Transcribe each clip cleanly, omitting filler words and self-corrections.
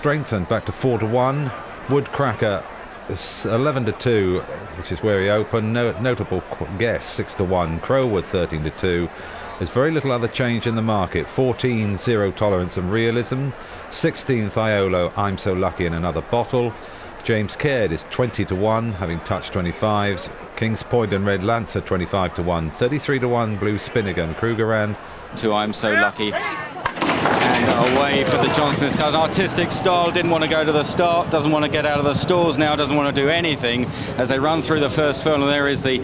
strengthened back to 4-1. Woodcracker is 11-2, which is where he opened. Notable guess 6-1. Crowwood 13-2. There's very little other change in the market. 14 Zero Tolerance and Realism. 16 Thiolo I'm So Lucky in Another Bottle. James Caird is 20-1, having touched 25s. King's Point and Red Lancer 25-1. 33-1 Blue Spinnigan. Krugerrand to I'm So Lucky. And away for the John Smith's Cup. Artistic Style didn't want to go to the start, doesn't want to get out of the stalls now, doesn't want to do anything as they run through the first furlong. There is the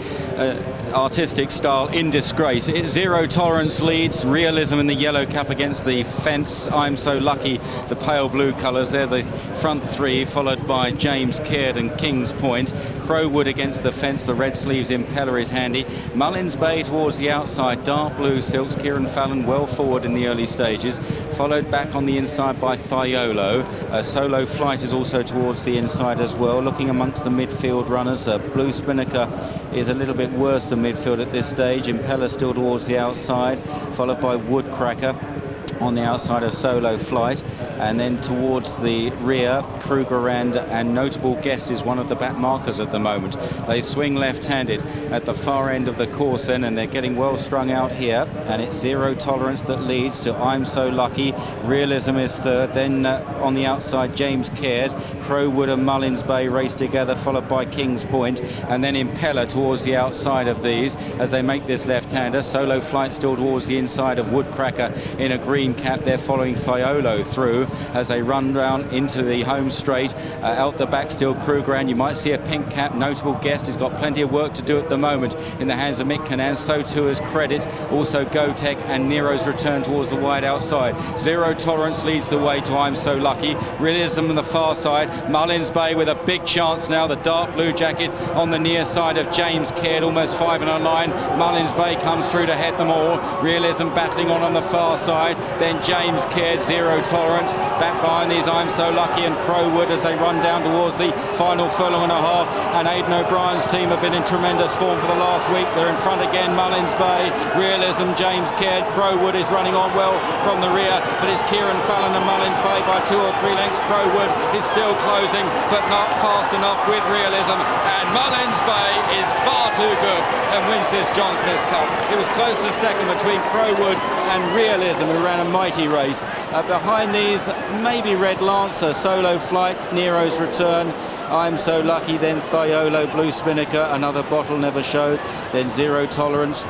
Artistic Style in disgrace. Zero Tolerance leads. Realism in the yellow cap against the fence. I'm So Lucky, the pale blue colours. They're the front three, followed by James Caird and King's Point. Crowwood against the fence. The red sleeves Impeller is handy. Mullins Bay towards the outside. Dark blue silks. Keiren Fallon well forward in the early stages, followed back on the inside by Thiolo. Solo Flight is also towards the inside as well. Looking amongst the midfield runners, Blue Spinnaker is a little bit worse than midfield at this stage. Impeller still towards the outside, followed by Woodcracker on the outside of Solo Flight, and then towards the rear, Krugerrand and Notable Guest is one of the back markers at the moment. They swing left-handed at the far end of the course then, and they're getting well strung out here, and it's Zero Tolerance that leads to I'm So Lucky. Realism is third, then on the outside James Caird. Crowwood and Mullins Bay race together, followed by King's Point, and then Impeller towards the outside of these as they make this left-hander. Solo Flight still towards the inside of Woodcracker in a green cap. They're following Thiolo through as they run round into the home straight. Out the back still Krugerrand. You might see a pink cap. Notable Guest has got plenty of work to do at the moment in the hands of Mick Cannan. So too is Credit, also GoTech, and Nero's return towards the wide outside. Zero Tolerance leads the way to I'm So Lucky. Realism on the far side. Mullins Bay with a big chance now. The dark blue jacket on the near side of James Caird, almost 5 in a line. Mullins Bay comes through to head them all. Realism battling on the far side. Then James Caird, Zero Tolerance. Back behind these I'm So Lucky and Crowwood as they run down towards the final furlong and a half. And Aidan O'Brien's team have been in tremendous form for the last week. They're in front again. Mullins Bay, Realism, James Caird. Crowwood is running on well from the rear, but it's Keiren Fallon and Mullins Bay by 2 or 3 lengths. Crowwood is still closing, but not fast enough with Realism. And Mullins Bay is far too good and wins this John Smith's Cup. It was close to second between Crowwood and Realism, who ran a mighty race. Behind these, maybe Red Lancer, Solo Flight, Nero's return, I'm So Lucky, then Thiolo, Blue Spinnaker, Another Bottle Never Showed, then Zero Tolerance,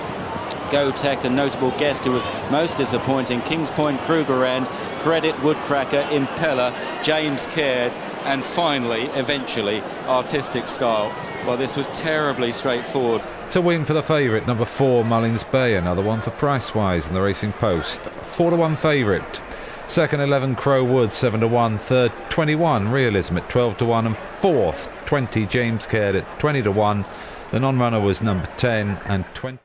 GoTech and Notable Guest, who was most disappointing. King's Point, Krugerrand, Credit, Woodcracker, Impeller, James Caird, and finally, eventually, Artistic Style. Well, this was terribly straightforward. It's a win for the favourite, number 4 Mullins Bay. Another one for Pricewise in the Racing Post. 4-1 favourite. Second 11 Crowwood 7-1. Third 21 Realism at 12-1, and fourth 20 James Caird at 20-1. The non-runner was number 10 and 20.